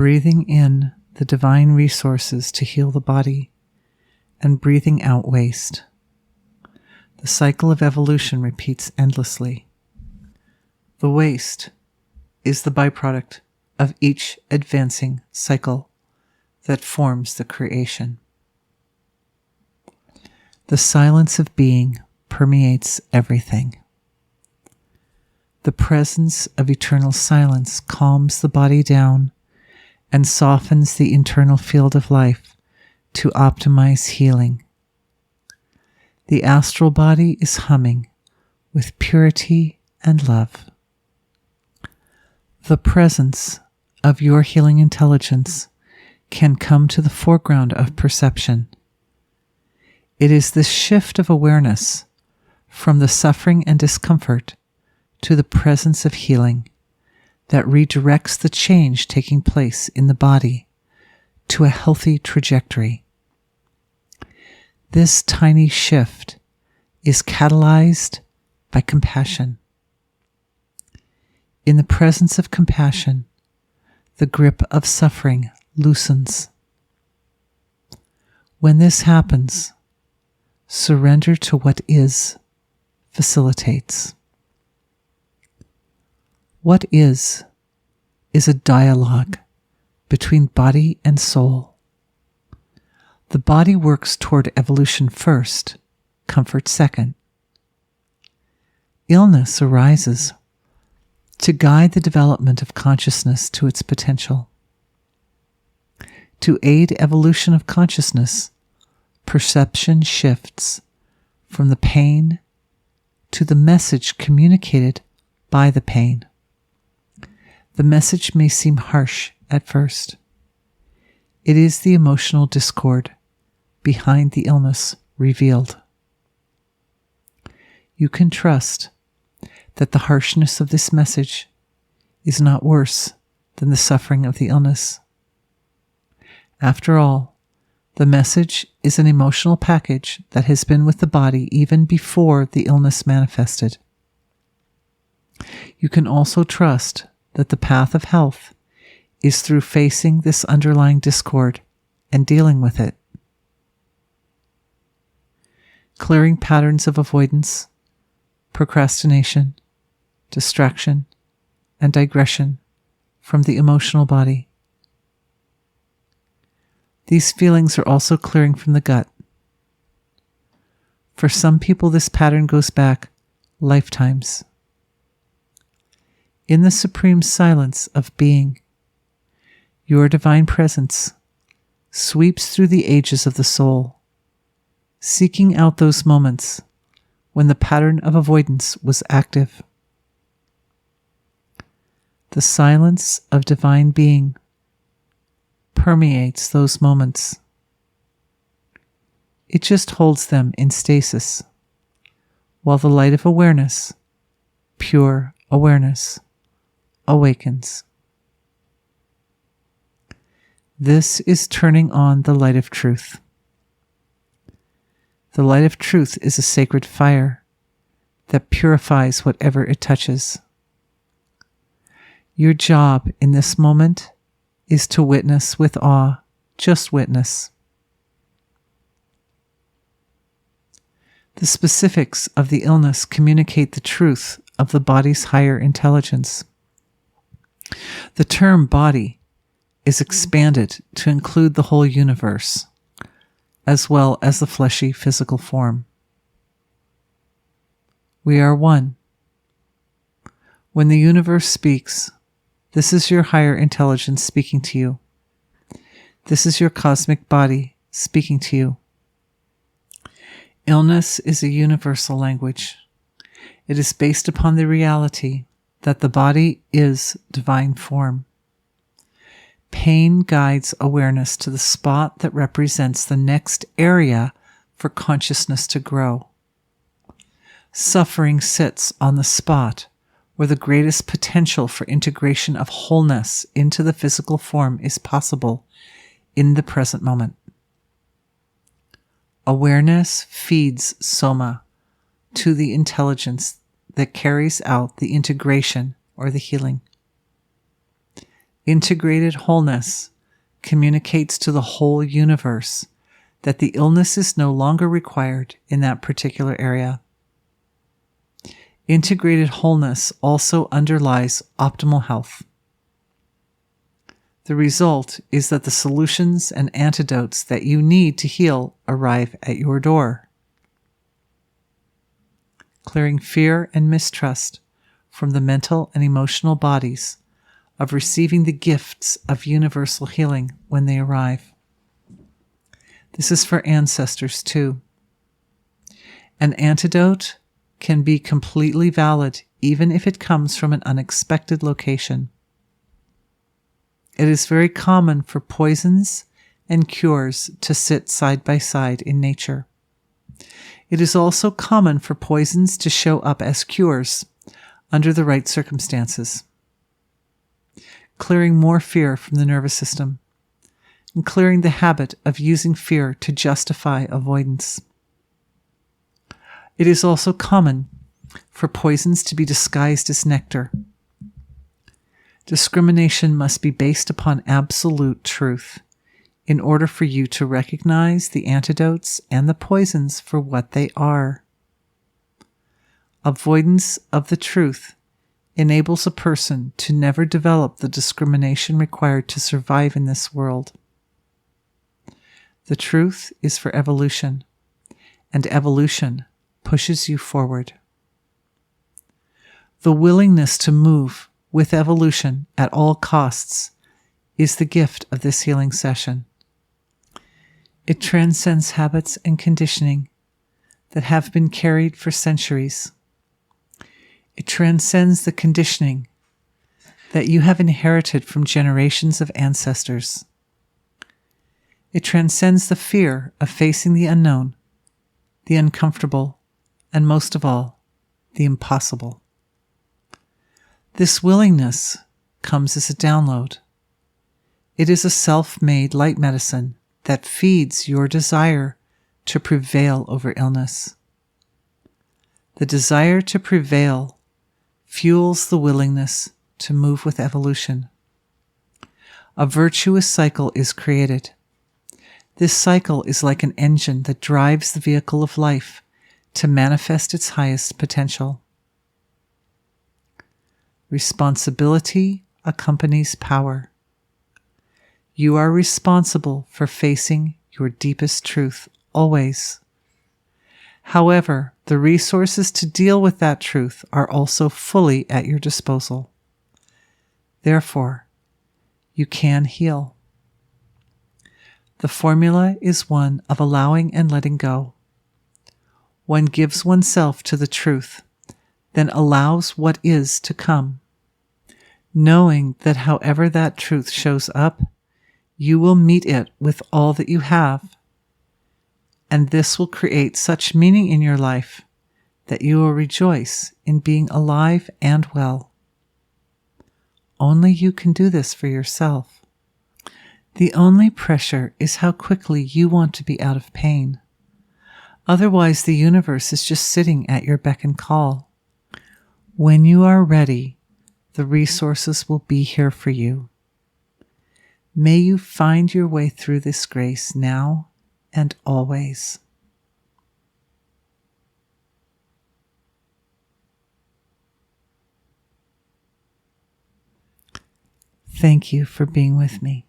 breathing in the divine resources to heal the body and breathing out waste. The cycle of evolution repeats endlessly. The waste is the byproduct of each advancing cycle that forms the creation. The silence of being permeates everything. The presence of eternal silence calms the body down and softens the internal field of life to optimize healing. The astral body is humming with purity and love. The presence of your healing intelligence can come to the foreground of perception. It is this shift of awareness from the suffering and discomfort to the presence of healing that redirects the change taking place in the body to a healthy trajectory. This tiny shift is catalyzed by compassion. In the presence of compassion, the grip of suffering loosens. When this happens, surrender to what is facilitates. What is a dialogue between body and soul. The body works toward evolution first, comfort second. Illness arises to guide the development of consciousness to its potential. To aid evolution of consciousness, perception shifts from the pain to the message communicated by the pain. The message may seem harsh at first. It is the emotional discord behind the illness revealed. You can trust that the harshness of this message is not worse than the suffering of the illness. After all, the message is an emotional package that has been with the body even before the illness manifested. You can also trust that the path of health is through facing this underlying discord and dealing with it. Clearing patterns of avoidance, procrastination, distraction, and digression from the emotional body. These feelings are also clearing from the gut. For some people, this pattern goes back lifetimes. In the supreme silence of being, your divine presence sweeps through the ages of the soul, seeking out those moments when the pattern of avoidance was active. The silence of divine being permeates those moments. It just holds them in stasis, while the light of awareness, pure awareness, awakens. This is turning on the light of truth. The light of truth is a sacred fire that purifies whatever it touches. Your job in this moment is to witness with awe, just witness. The specifics of the illness communicate the truth of the body's higher intelligence. The term body is expanded to include the whole universe, as well as the fleshy physical form. We are one. When the universe speaks, this is your higher intelligence speaking to you. This is your cosmic body speaking to you. Illness is a universal language. It is based upon the reality that the body is divine form. Pain guides awareness to the spot that represents the next area for consciousness to grow. Suffering sits on the spot where the greatest potential for integration of wholeness into the physical form is possible in the present moment. Awareness feeds soma to the intelligence that carries out the integration or the healing. Integrated wholeness communicates to the whole universe that the illness is no longer required in that particular area. Integrated wholeness also underlies optimal health. The result is that the solutions and antidotes that you need to heal arrive at your door. Clearing fear and mistrust from the mental and emotional bodies of receiving the gifts of universal healing when they arrive. This is for ancestors too. An antidote can be completely valid even if it comes from an unexpected location. It is very common for poisons and cures to sit side by side in nature. It is also common for poisons to show up as cures under the right circumstances. Clearing more fear from the nervous system, and clearing the habit of using fear to justify avoidance. It is also common for poisons to be disguised as nectar. Discrimination must be based upon absolute truth in order for you to recognize the antidotes and the poisons for what they are. Avoidance of the truth enables a person to never develop the discrimination required to survive in this world. The truth is for evolution, and evolution pushes you forward. The willingness to move with evolution at all costs is the gift of this healing session. It transcends habits and conditioning that have been carried for centuries. It transcends the conditioning that you have inherited from generations of ancestors. It transcends the fear of facing the unknown, the uncomfortable, and most of all, the impossible. This willingness comes as a download. It is a self-made light medicine that feeds your desire to prevail over illness. The desire to prevail fuels the willingness to move with evolution. A virtuous cycle is created. This cycle is like an engine that drives the vehicle of life to manifest its highest potential. Responsibility accompanies power. You are responsible for facing your deepest truth always. However, the resources to deal with that truth are also fully at your disposal. Therefore, you can heal. The formula is one of allowing and letting go. One gives oneself to the truth, then allows what is to come, knowing that however that truth shows up, you will meet it with all that you have, and this will create such meaning in your life that you will rejoice in being alive and well. Only you can do this for yourself. The only pressure is how quickly you want to be out of pain. Otherwise, the universe is just sitting at your beck and call. When you are ready, the resources will be here for you. May you find your way through this grace now and always. Thank you for being with me.